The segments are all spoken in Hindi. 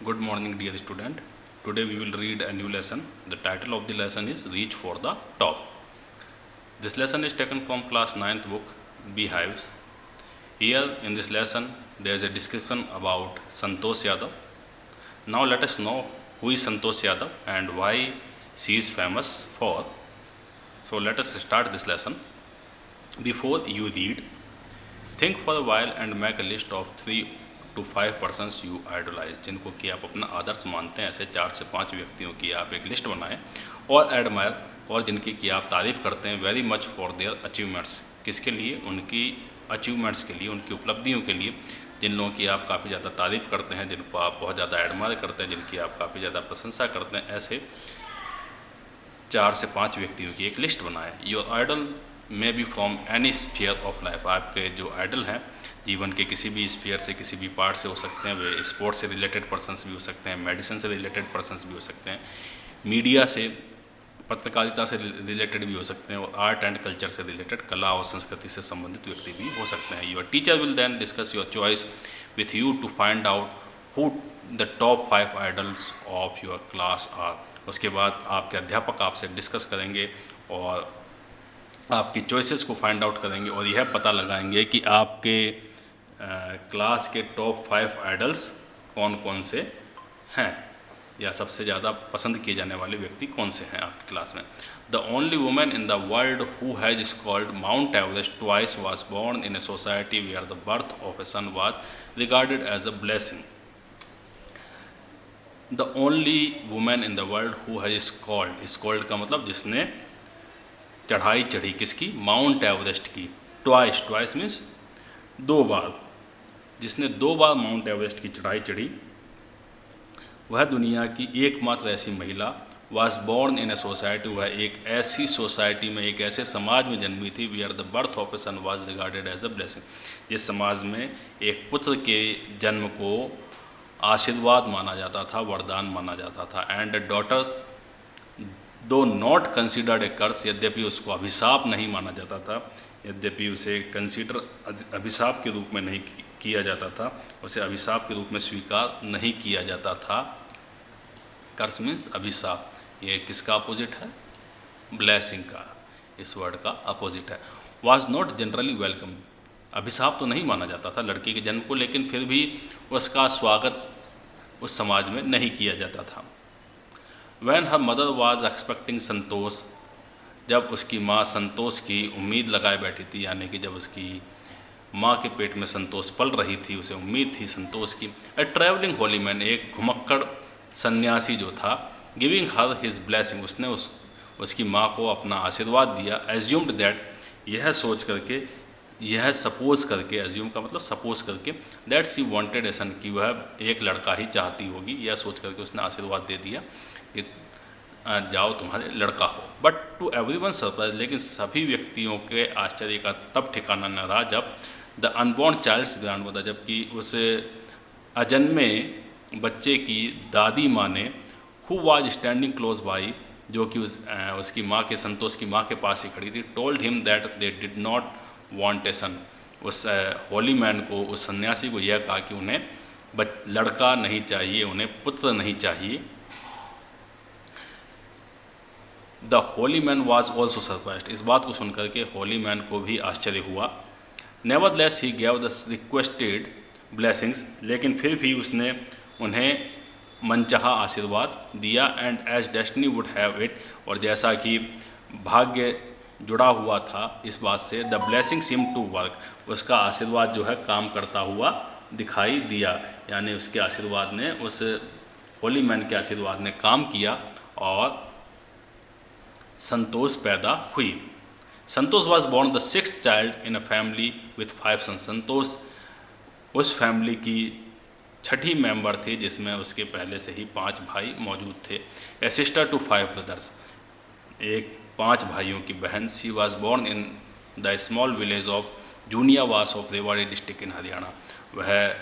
Good morning, dear student. Today we will read a new lesson. The title of the lesson is Reach for the Top. This lesson is taken from class 9th book, Beehives. Here in this lesson, there is a description about Santosh Yadav. Now let us know who is Santosh Yadav and why she is famous for. So let us start this lesson. Before you read, think for a while and make a list of 3 to 5 persons you idolize, जिनको कि आप अपना आदर्श मानते हैं। ऐसे 4 से 5 व्यक्तियों की आप एक लिस्ट बनाएं और एडमायर और जिनकी कि आप तारीफ़ करते हैं very much for their achievements. किसके लिए? उनकी अचीवमेंट्स के लिए, उनकी उपलब्धियों के लिए, जिन लोगों की आप काफ़ी ज़्यादा तारीफ़ करते हैं, जिनको आप बहुत ज़्यादा एडमायर करते हैं, जिनकी आप काफ़ी ज़्यादा प्रशंसा करते हैं। ऐसे 4 से 5 व्यक्तियों की एक लिस्ट बनाएं। Your idol may be from any sphere of life. आपके जो आइडल हैं जीवन के किसी भी स्फीयर से, किसी भी पार्ट से हो सकते हैं। वे स्पोर्ट्स से रिलेटेड पर्सन्स भी हो सकते हैं, मेडिसिन से रिलेटेड पर्सन्स भी हो सकते हैं, मीडिया से, पत्रकारिता से रिलेटेड भी हो सकते हैं, और आर्ट एंड कल्चर से रिलेटेड, कला और संस्कृति से संबंधित व्यक्ति भी हो सकते हैं। Your teacher will then discuss your choice with you to find out who the top 5 idols of your class are. उसके बाद आपके अध्यापक आपसे डिस्कस करेंगे और आपकी चॉइसेस को फाइंड आउट करेंगे और यह पता लगाएंगे कि आपके क्लास के टॉप 5 आइडल्स कौन कौन से हैं, या सबसे ज़्यादा पसंद किए जाने वाले व्यक्ति कौन से हैं आपकी क्लास में। The only women in the world who has scaled Mount Everest twice was born in a society where the birth of a son was regarded as a blessing. The only women in the world who has scaled, scaled का मतलब जिसने चढ़ाई चढ़ी, किसकी? माउंट एवरेस्ट की। ट्वाइस, ट्वाइस मीन्स 2 बार, जिसने 2 बार माउंट एवरेस्ट की चढ़ाई चढ़ी, वह दुनिया की एकमात्र ऐसी महिला। Was born in a society, वह एक ऐसी सोसाइटी में, एक ऐसे समाज में जन्मी थी, where the birth of a son was regarded as a blessing, जिस समाज में एक पुत्र के जन्म को आशीर्वाद माना जाता था, वरदान माना जाता था। एंड ए डॉटर दो नॉट कंसिडर्ड ए कर्स, यद्यपि उसको अभिशाप नहीं माना जाता था, यद्यपि उसे कंसीडर अभिशाप के रूप में नहीं किया जाता था, उसे अभिशाप के रूप में स्वीकार नहीं किया जाता था। कर्स मीन्स अभिशाप। ये किसका अपोजिट है? ब्लेसिंग का, इस वर्ड का अपोजिट है। वाज नॉट जनरली वेलकम, अभिशाप तो नहीं माना जाता था लड़की के जन्म को, लेकिन फिर भी उसका स्वागत उस समाज में नहीं किया जाता था। When her mother was expecting Santosh, जब उसकी माँ संतोष की उम्मीद लगाए बैठी थी, यानी कि जब उसकी माँ के पेट में संतोष पल रही थी, उसे उम्मीद थी संतोष की। ए ट्रैवलिंग होली मैन, एक घुमक्कड़ सन्यासी जो था, गिविंग हर हिज ब्लेसिंग, उसने उसकी माँ को अपना आशीर्वाद दिया। एज्यूम्ड दैट, यह सोच करके, यह सपोज करके, एज्यूम का मतलब सपोज करके, दैट सी वांटेड ए सन, की वह एक लड़का ही चाहती होगी, यह सोच करके उसने आशीर्वाद दे दिया कि जाओ तुम्हारे लड़का हो। बट टू एवरीवन सरप्राइज, लेकिन सभी व्यक्तियों के आश्चर्य का तब ठिकाना न रहा जब द अनबॉर्न चाइल्ड्स ग्रैंडमदर, जबकि उस अजन्मे बच्चे की दादी माँ ने, who was standing close by, जो कि उसकी माँ के, संतोष की माँ के पास ही खड़ी थी, told him that they did not want a son, उस होली मैन को, उस सन्यासी को यह कहा कि उन्हें लड़का नहीं चाहिए, उन्हें पुत्र नहीं चाहिए। The Holi man was also surprised, इस बात को सुनकर के होली मैन को भी आश्चर्य हुआ। Nevertheless he gave the requested blessings, लेकिन फिर भी उसने उन्हें मनचाहा आशीर्वाद दिया। And as destiny would have it, और जैसा कि भाग्य जुड़ा हुआ था इस बात से, the blessing seem to work, उसका आशीर्वाद जो है काम करता हुआ दिखाई दिया, यानी उसके आशीर्वाद ने, उस होली मैन के आशीर्वाद ने काम किया और संतोष पैदा हुई। Santosh was born the 6th child in a family with 5 sons, Santosh उस फैमिली की 6ठी मेंबर थी जिसमें उसके पहले से ही 5 भाई मौजूद थे। ए सिस्टर टू 5 ब्रदर्स, एक 5 भाइयों की बहन। She was born in the small village of Juniawas of Rewari district in Haryana, वह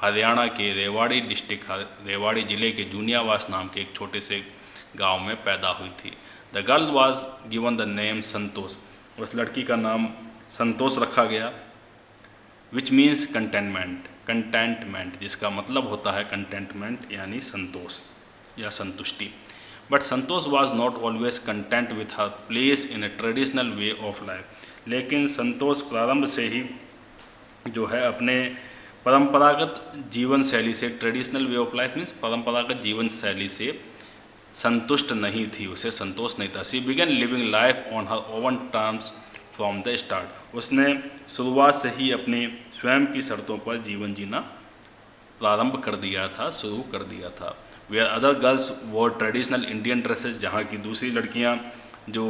हरियाणा के रेवाड़ी डिस्ट्रिक्ट, रेवाड़ी जिले के जूनियावास नाम के एक छोटे से गांव में पैदा हुई थी। The girl was given the name Santosh, उस लड़की का नाम संतोष रखा गया, विच मीन्स कंटेनमेंट, कंटेंटमेंट, जिसका मतलब होता है कंटेंटमेंट यानी संतोष या संतुष्टि। But Santosh was not always content with her place in A traditional way of life. लेकिन संतोष प्रारंभ से ही जो है अपने परंपरागत जीवन शैली से, traditional way of life means परंपरागत जीवन शैली से संतुष्ट नहीं थी, उसे संतोष नहीं था। She began living life on her own terms from the start. उसने शुरुआत से ही अपनी स्वयं की शर्तों पर जीवन जीना प्रारंभ कर दिया था, शुरू कर दिया था। Where other girls wore traditional Indian dresses, जहाँ की दूसरी लड़कियाँ जो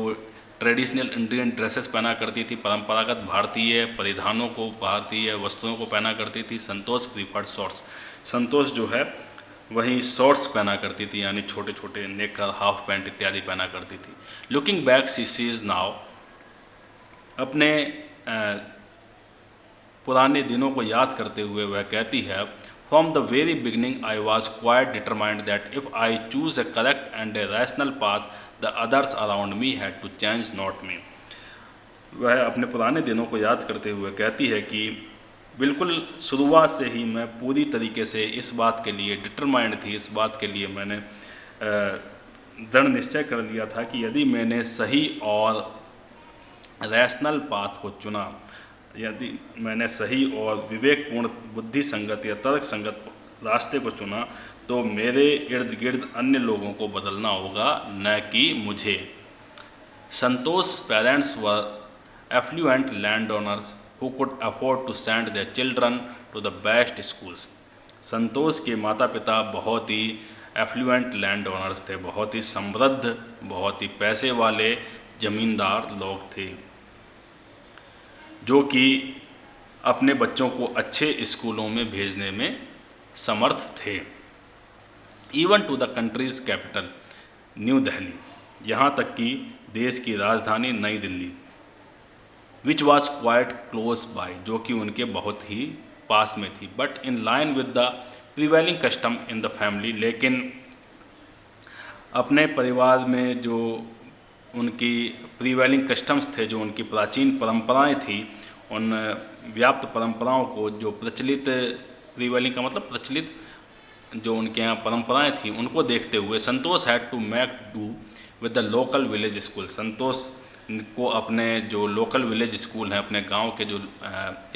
ट्रेडिशनल इंडियन ड्रेसेस पहना करती थी, परंपरागत भारतीय परिधानों को, भारतीय वस्त्रों को पहना करती थी। संतोष प्रीफर्ड शॉर्ट्स, संतोष जो है वहीं शॉर्ट्स पहना करती थी, यानी छोटे छोटे नेकर, हाफ पैंट इत्यादि पहना करती थी। Looking back she sees now, अपने पुराने दिनों को याद करते हुए वह कहती है, from the very beginning I was quite determined that if I choose a correct and a rational path the others around me had to change not me. वह अपने पुराने दिनों को याद करते हुए कहती है कि बिल्कुल शुरुआत से ही मैं पूरी तरीके से इस बात के लिए डिटरमाइंड थी, इस बात के लिए मैंने दृढ़ निश्चय कर लिया था कि यदि मैंने सही और रैशनल पाथ को चुना, यदि मैंने सही और विवेकपूर्ण, बुद्धि संगत या तर्क संगत रास्ते को चुना, तो मेरे इर्द गिर्द अन्य लोगों को बदलना होगा, न कि मुझे। Santosh parents were affluent land owners who could afford to send their children to the best schools। संतोष के माता पिता बहुत ही एफ्लुएंट लैंड ओनर्स थे, बहुत ही समृद्ध, बहुत ही पैसे वाले जमींदार लोग थे, जो कि अपने बच्चों को अच्छे स्कूलों में भेजने में समर्थ थे। Even to the country's capital New Delhi, यहाँ तक कि देश की राजधानी नई Delhi, which was quite close by, जो कि उनके बहुत ही पास में थी। But in line with the prevailing custom in the family, लेकिन अपने परिवार में जो उनकी प्रिवेलिंग कस्टम्स थे, जो उनकी प्राचीन परंपराएं थी, उन व्याप्त परंपराओं को, जो प्रचलित, प्रिवेलिंग का मतलब प्रचलित, जो उनके यहाँ परंपराएं थी, उनको देखते हुए Santosh had to make do with the local village school. Santosh को अपने जो लोकल विलेज स्कूल हैं, अपने गांव के जो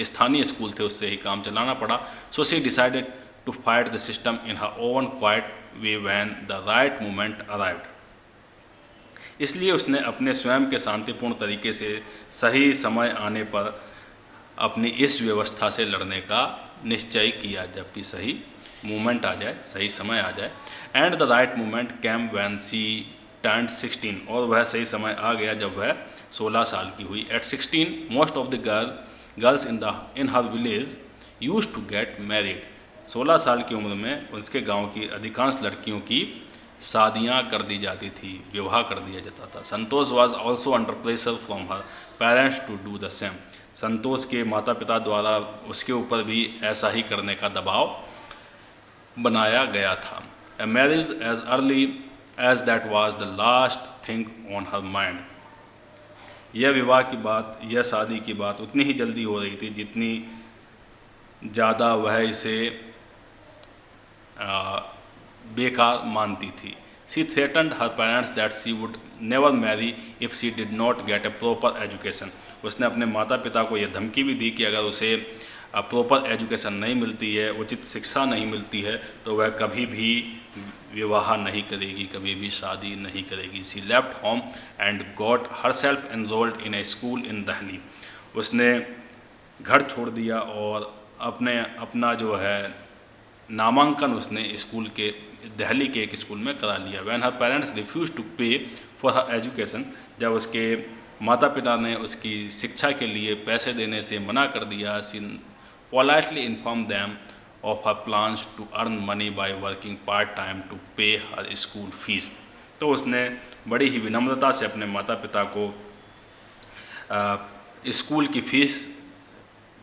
स्थानीय स्कूल थे, उससे ही काम चलाना पड़ा। So she decided to fight the system in her own quiet way when the right moment arrived. इसलिए उसने अपने स्वयं के शांतिपूर्ण तरीके से सही समय आने पर अपनी इस व्यवस्था से लड़ने का निश्चय किया, जबकि सही मोमेंट आ जाए, सही समय आ जाए। And the right moment came when she turned 16, और वह सही समय आ गया जब वह 16 साल की हुई। At 16 most of the girls in her village used to get married. 16 साल की उम्र में उसके गांव की अधिकांश लड़कियों की शादियां कर दी जाती थी, विवाह कर दिया जाता था। Santosh was also under pressure from her parents to do the same. Santosh के माता पिता द्वारा उसके ऊपर भी ऐसा ही करने का दबाव बनाया गया था। A marriage as early as that was the last thing on her mind। यह विवाह की बात, यह शादी की बात उतनी ही जल्दी हो रही थी जितनी ज़्यादा वह इसे बेकार मानती थी। She threatened her parents that she would never marry if she did not get a proper education। उसने अपने माता पिता को यह धमकी भी दी कि अगर उसे प्रॉपर एजुकेशन नहीं मिलती है, उचित शिक्षा नहीं मिलती है, तो वह कभी भी विवाह नहीं करेगी, कभी भी शादी नहीं करेगी। She left home and got herself enrolled in a school in Delhi. उसने घर छोड़ दिया और अपना जो है नामांकन उसने स्कूल के, दिल्ली के एक स्कूल में करा लिया। When her parents refuse to pay for her education, जब उसके माता पिता ने उसकी शिक्षा के लिए पैसे देने से मना कर दिया, she politely inform them of her plans to earn money by working part time to pay her school fees। तो उसने बड़ी ही विनम्रता से अपने माता पिता को स्कूल की फीस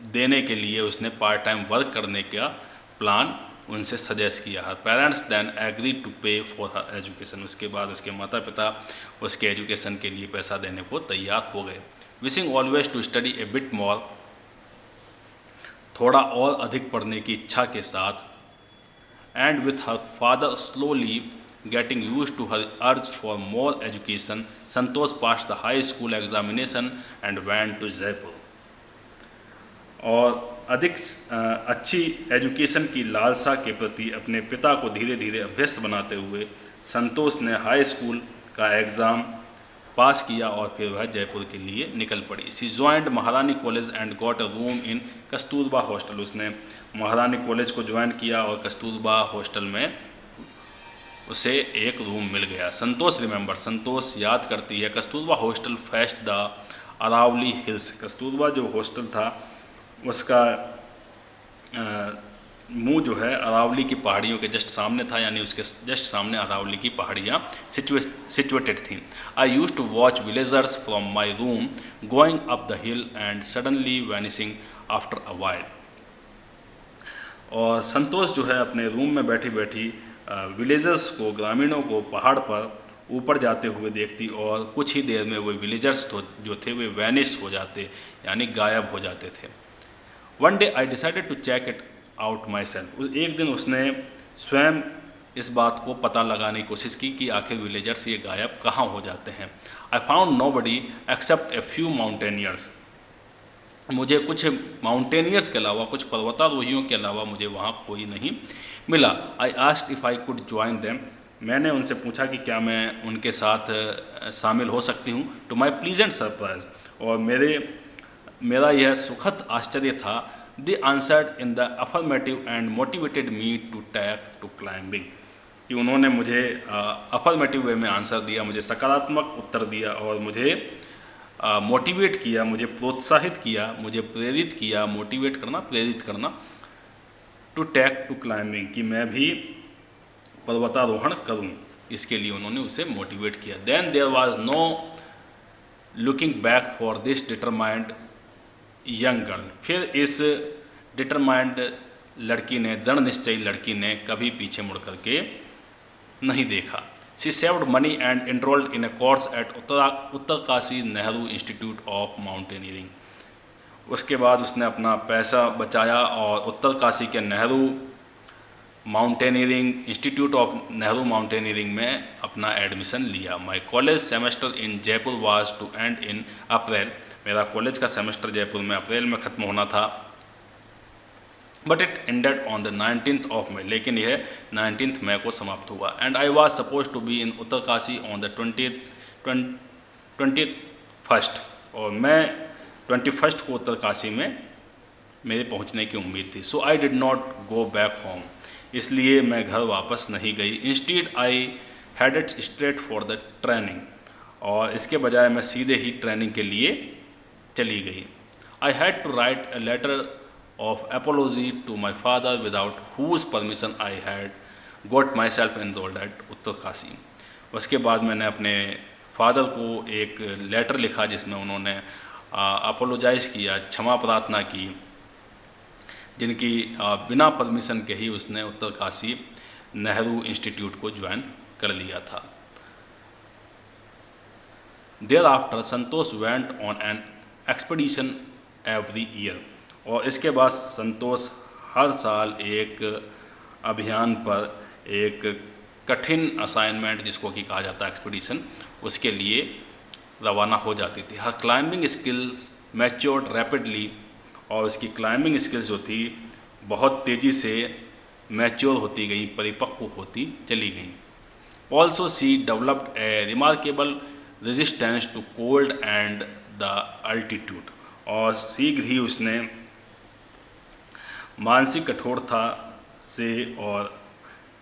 देने के लिए उसने पार्ट टाइम वर्क करने का प्लान उनसे सजेस्ट किया। हर parents then agree to pay for her education. उसके बाद उसके माता पिता उसके एजुकेशन के लिए पैसा देने को तैयार हो गए। Wishing always to study a bit more थोड़ा और अधिक पढ़ने की इच्छा के साथ, and with her father slowly getting used to her urge for more education, Santosh passed the high school examination and went to Jaipur. और अधिक अच्छी एजुकेशन की लालसा के प्रति अपने पिता को धीरे धीरे अभ्यस्त बनाते हुए संतोष ने हाई स्कूल का एग्ज़ाम पास किया और फिर वह जयपुर के लिए निकल पड़ी। सी ज्वाइंड महारानी college and got a room in Kasturba hostel. उसने महारानी कॉलेज को ज्वाइन किया और कस्तूरबा हॉस्टल में उसे एक रूम मिल गया। संतोष रिमेंबर, संतोष याद करती है, Kasturba hostel faced the Aravalli hills. Kasturba जो हॉस्टल था उसका मुंह जो है अरावली की पहाड़ियों के जस्ट सामने था, यानी उसके जस्ट सामने अरावली की पहाड़ियाँ सिचुएटेड थीं। I used to watch villagers from my room going up the hill and suddenly vanishing after a while. और संतोष जो है अपने रूम में बैठी बैठी विलेजर्स को, ग्रामीणों को पहाड़ पर ऊपर जाते हुए देखती और कुछ ही देर में वो विलेजर्स जो थे वे वैनिश हो जाते, यानी गायब हो जाते थे। One day I decided to check it out myself. एक दिन उसने स्वयं इस बात को पता लगाने की कोशिश की कि आखिर विलेजर्स ये गायब कहाँ हो जाते हैं। I found nobody except a few mountaineers. मुझे कुछ माउंटेनियर्स के अलावा, कुछ पर्वतारोहियों के अलावा मुझे वहाँ कोई नहीं मिला। I asked if I could join them. मैंने उनसे पूछा कि क्या मैं उनके साथ शामिल हो सकती हूँ। टू माई प्लीजेंट सरप्राइज, और मेरा यह सुखद आश्चर्य था, they answered in the affirmative and motivated me to take to climbing. कि उन्होंने मुझे अफर्मेटिव वे में आंसर दिया, मुझे सकारात्मक उत्तर दिया और मुझे मोटिवेट किया, मुझे प्रोत्साहित किया, मुझे प्रेरित किया। मोटिवेट करना, प्रेरित करना। टू टेक टू क्लाइंबिंग, कि मैं भी पर्वतारोहण करूं, इसके लिए उन्होंने उसे मोटिवेट किया। Then there was no looking back for this determined young girl. फिर इस डिटरमाइंड लड़की ने, दृढ़ निश्चयी लड़की ने कभी पीछे मुड़ करके नहीं देखा। She saved money and enrolled in a course at Uttarkashi Nehru Institute of Mountaineering. उसके बाद उसने अपना पैसा बचाया और उत्तरकाशी के Nehru Mountaineering Institute of Nehru Mountaineering में अपना एडमिशन लिया। My college semester in Jaipur was to end in April. मेरा कॉलेज का सेमेस्टर जयपुर में अप्रैल में ख़त्म होना था। But it ended on the 19th of May, लेकिन यह 19 मई को समाप्त हुआ। And I was suppose to be in Uttarkashi on the 21st, और मैं 21st को उत्तरकाशी में मेरे पहुंचने की उम्मीद थी। So I did not go back home, इसलिए मैं घर वापस नहीं गई। Instead I headed straight for the training, और इसके बजाय मैं सीधे ही ट्रेनिंग के लिए चली गई। I had to write a letter of apology to my father without whose permission I had got myself enrolled at Uttarkashi. उसके बाद मैंने अपने फादर को एक लेटर लिखा जिसमें उन्होंने अपोलोजाइज़ किया, क्षमा प्रार्थना की, जिनकी बिना परमिशन के ही उसने उत्तरकाशी नेहरू इंस्टीट्यूट को ज्वाइन कर लिया था। Thereafter Santosh went on an expedition every year, और इसके बाद संतोष हर साल एक अभियान पर, एक कठिन असाइनमेंट जिसको कि कहा जाता है एक्सपीडिशन, उसके लिए रवाना हो जाती थी। हर क्लाइंबिंग स्किल्स मैच्योर्ड रैपिडली, और उसकी क्लाइंबिंग स्किल्स जो थी बहुत तेज़ी से मैच्योर होती गई, परिपक्व होती चली गई। Also she developed a remarkable resistance to cold and the altitude, और शीघ्र ही उसने मानसिक कठोरता से और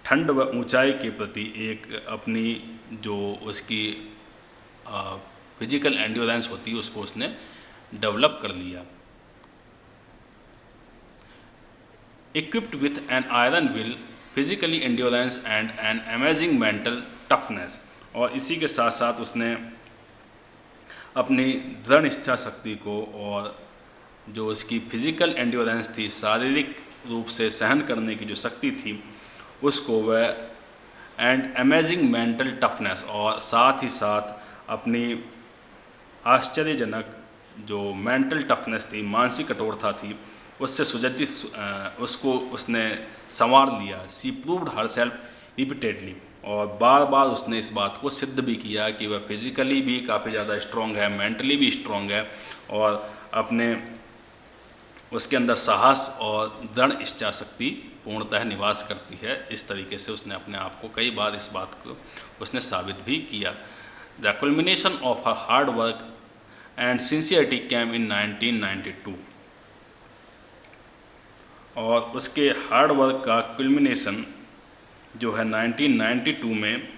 ठंड व ऊंचाई के प्रति एक अपनी जो उसकी फिजिकल एंड्योरेंस होती है उसको उसने डेवलप कर लिया। Equipped with an iron will, physically endurance and an amazing mental toughness, और इसी के साथ साथ उसने अपनी दृढ़ इच्छा शक्ति को और जो उसकी फिजिकल एंड्योरेंस थी, शारीरिक रूप से सहन करने की जो शक्ति थी उसको, वह एंड अमेजिंग मेंटल टफनेस, और साथ ही साथ अपनी आश्चर्यजनक जो मेंटल टफनेस थी, मानसिक कठोरता थी, उससे सुसज्जित उसको उसने संवार लिया। सी प्रूव्ड हर सेल्फ रिपीटेडली, और बार बार उसने इस बात को सिद्ध भी किया कि वह फिजिकली भी काफ़ी ज़्यादा स्ट्रॉन्ग है, मेंटली भी स्ट्रॉन्ग है, और अपने उसके अंदर साहस और दृढ़ इच्छा शक्ति पूर्णतः निवास करती है। इस तरीके से उसने अपने आप को कई बार इस बात को उसने साबित भी किया। The culmination of her hard work and sincerity came in 1992, और उसके हार्ड वर्क का कल्मिनेशन जो है 1992 में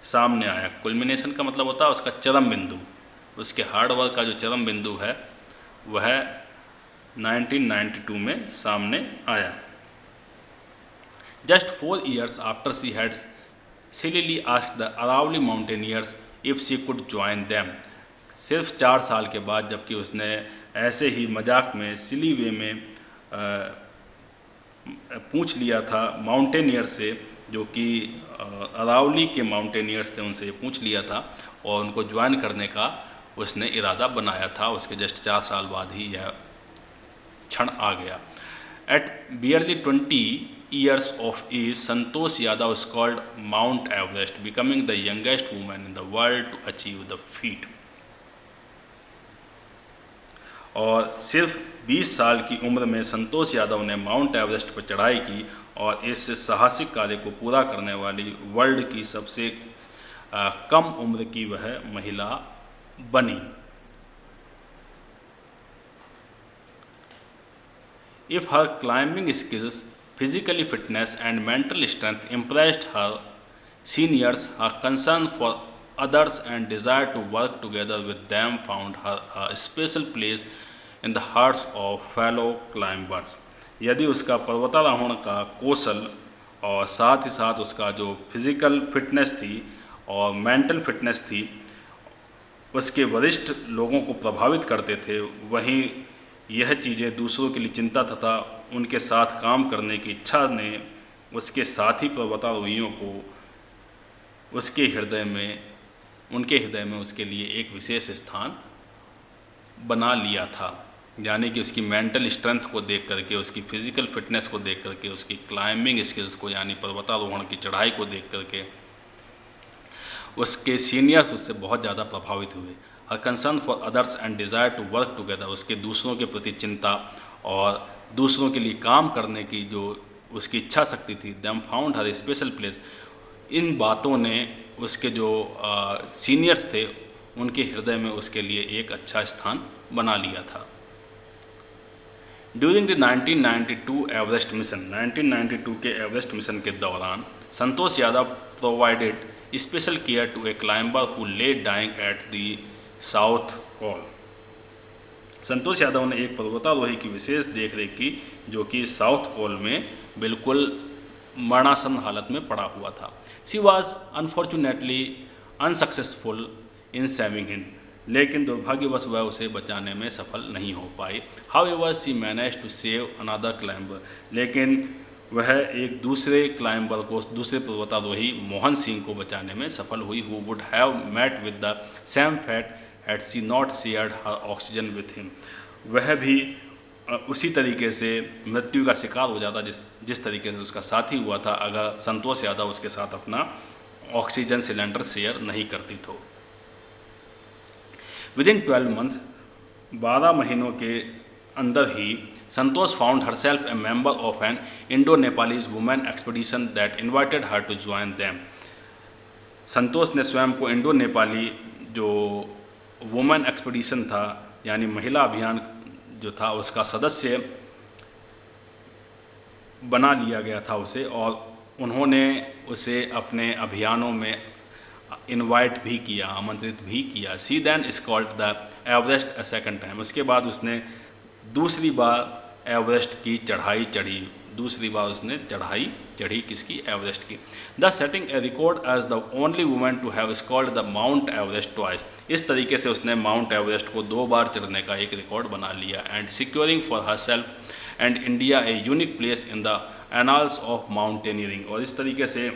सामने आया। कल्मिनेशन का मतलब होता है उसका चरम बिंदु। उसके हार्ड वर्क का जो चरम बिंदु है वह 1992 में सामने आया। Just 4 years after she had sillily asked the Aravalli mountaineers if she could join them, सिर्फ 4 साल के बाद, जबकि उसने ऐसे ही मजाक में सिली वे में पूछ लिया था माउंटेनियर से, जो कि अरावली के माउंटेनियर्स थे, उनसे पूछ लिया था और उनको ज्वाइन करने का उसने इरादा बनाया था। उसके जस्ट 4 साल बाद ही यह क्षण आ गया। At barely 20 years of age, Santosh Yadav is called Mount Everest, becoming the youngest woman in the world to achieve the feat। और सिर्फ 20 साल की उम्र में संतोष यादव ने माउंट एवरेस्ट पर चढ़ाई की और इस साहसिक कार्य को पूरा करने वाली वर्ल्ड की सबसे कम उम्र की वह महिला बनी। If her climbing skills, physical fitness and mental strength impressed her seniors, her concern for others and desire to work together with them found her a special place in the hearts of fellow climbers। यदि उसका पर्वतारोहण का कौशल और साथ ही साथ उसका जो फिजिकल फिटनेस थी और मेंटल फिटनेस थी उसके वरिष्ठ लोगों को प्रभावित करते थे, वहीं यह चीज़ें दूसरों के लिए चिंता तथा उनके साथ काम करने की इच्छा ने उसके साथी पर्वतारोहियों को उनके हृदय में उसके लिए एक विशेष स्थान बना लिया था। यानी कि उसकी मेंटल स्ट्रेंथ को देख करके, उसकी फिजिकल फिटनेस को देख करके, उसकी क्लाइंबिंग स्किल्स को यानी पर्वतारोहण की चढ़ाई को देख करके उसके सीनियर्स उससे बहुत ज़्यादा प्रभावित हुए। Her concern for others and desire to work together, उसके दूसरों के प्रति चिंता और दूसरों के लिए काम करने की जो उसकी इच्छा शक्ति थी। Them found her special place, इन बातों ने उसके जो सीनियर्स थे उनके हृदय में उसके लिए एक अच्छा स्थान बना लिया था। ड्यूरिंग द 1992 एवरेस्ट मिशन, 1992 के एवरेस्ट मिशन के दौरान Santosh Yadav provided special care to a climber who lay dying at the South Pole. Santosh Yadav ने एक पर्वतारोही की विशेष देखरेख की जो कि साउथ पोल में बिल्कुल मरणासन हालत में पड़ा हुआ था। She was unfortunately unsuccessful in saving him, लेकिन दुर्भाग्यवश वह उसे बचाने में सफल नहीं हो पाई। However she managed to save another climber, लेकिन वह एक दूसरे क्लाइंबर को, दूसरे पर्वतारोही मोहन सिंह को बचाने में सफल हुई। Who would have met with the same fate had she not shared her oxygen with him, वह भी उसी तरीके से मृत्यु का शिकार हो जाता जिस तरीके से उसका साथी हुआ था अगर संतोष यादव उसके साथ अपना ऑक्सीजन सिलेंडर शेयर नहीं करती तो। विदिन 12 months, 12 महीनों के अंदर ही Santosh found herself a member of an Indo Nepalese women expedition that invited her to join them. Santosh ने स्वयं को इंडो नेपाली जो वुमेन एक्सपीडिशन था यानी महिला अभियान जो था उसका सदस्य बना लिया गया था उसे, और उन्होंने उसे अपने अभियानों में इनवाइट भी किया, आमंत्रित भी किया। She then scaled the Everest a second time, उसके बाद उसने दूसरी बार एवरेस्ट की चढ़ाई चढ़ी, दूसरी बार उसने चढ़ाई चढ़ी किसकी? एवरेस्ट की। The setting a record as the only women to have scaled the mount Everest twice, इस तरीके से उसने माउंट एवरेस्ट को 2 बार चढ़ने का एक रिकॉर्ड बना लिया। And securing for her self and India a unique place in the annals of mountaineering, और इस तरीके से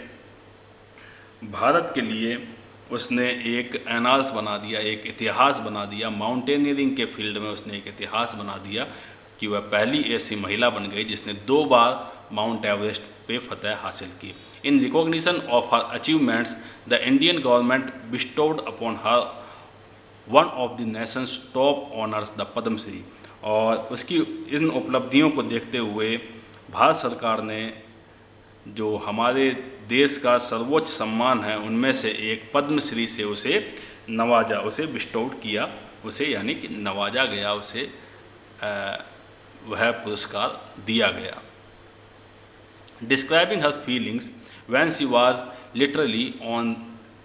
भारत के लिए उसने एक एनाल्स बना दिया, एक इतिहास बना दिया, माउंटेनियरिंग के फील्ड में उसने एक इतिहास बना दिया कि वह पहली ऐसी महिला बन गई जिसने 2 बार माउंट एवरेस्ट पे फतह हासिल की। In recognition of her achievements the Indian government bestowed upon her one of the nation's top honours the Padmashri. और उसकी इन उपलब्धियों को देखते हुए भारत सरकार ने जो हमारे देश का सर्वोच्च सम्मान है उनमें से एक पद्मश्री से उसे नवाजा, उसे बिस्टोड किया, उसे यानी कि नवाजा गया, उसे वह पुरस्कार दिया गया। Describing her feelings when she was literally on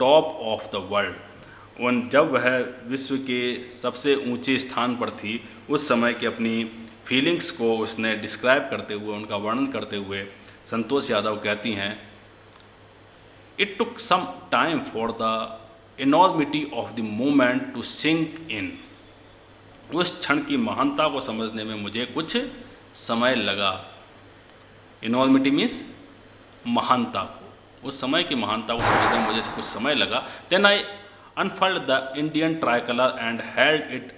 top of the world, जब वह विश्व के सबसे ऊंचे स्थान पर थी उस समय की अपनी फीलिंग्स को उसने डिस्क्राइब करते हुए, उनका वर्णन करते हुए संतोष यादव कहती हैं, it took some time for the enormity of the moment to sink in. उस क्षण की महानता को समझने में मुझे कुछ समय लगा। इनॉर्मिटी मीन्स महानता को, उस समय की महानता को समझने में मुझे कुछ समय लगा। Then I unfold the Indian tricolour and held it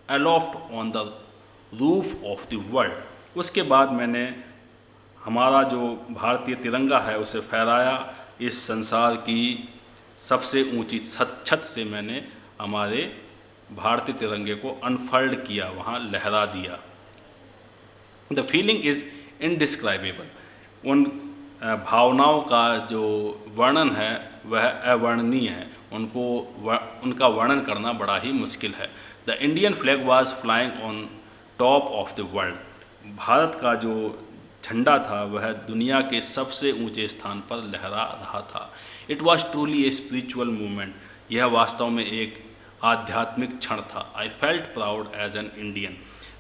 aloft on the roof of the world. उसके बाद मैंने हमारा जो भारतीय तिरंगा है उसे फहराया, इस संसार की सबसे ऊंची छत से मैंने हमारे भारतीय तिरंगे को अनफोल्ड किया, वहाँ लहरा दिया। The feeling is indescribable. उन भावनाओं का जो वर्णन है वह अवर्णनीय है, उनका वर्णन करना बड़ा ही मुश्किल है। The Indian flag was flying on top of the world. Bharat का जो झंडा था वह दुनिया के सबसे ऊंचे स्थान पर लहरा रहा था। It was truly a spiritual movement. यह वास्तव में एक आध्यात्मिक क्षण था। I felt proud as an Indian.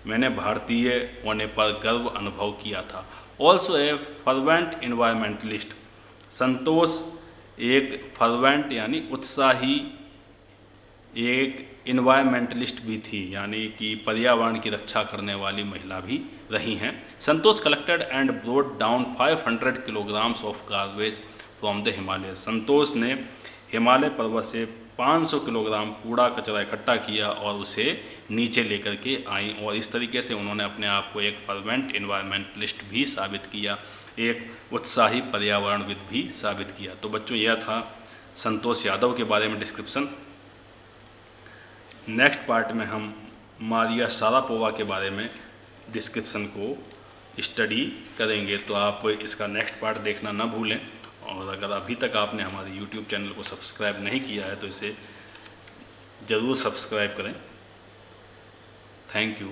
मैंने भारतीय होने पर गर्व अनुभव किया था। Also a fervent environmentalist. Santosh एक फर्वेंट यानी उत्साही एक इन्वायरमेंटलिस्ट भी थी, यानी कि पर्यावरण की रक्षा करने वाली महिला भी रही हैं। Santosh collected and brought down 500 kilograms of garbage from the Himalaya. Santosh ने हिमालय पर्वत से 500 किलोग्राम कूड़ा कचरा इकट्ठा किया और उसे नीचे लेकर के आई, और इस तरीके से उन्होंने अपने आप को एक फर्वेंट इन्वायरमेंटलिस्ट भी साबित किया, एक उत्साही पर्यावरणविद भी साबित किया। तो बच्चों, यह था संतोष यादव के बारे में डिस्क्रिप्शन। नेक्स्ट पार्ट में हम मारिया शारापोवा के बारे में डिस्क्रिप्शन को स्टडी करेंगे, तो आप इसका नेक्स्ट पार्ट देखना ना भूलें। और अगर अभी तक आपने हमारे YouTube चैनल को सब्सक्राइब नहीं किया है तो इसे ज़रूर सब्सक्राइब करें। Thank you.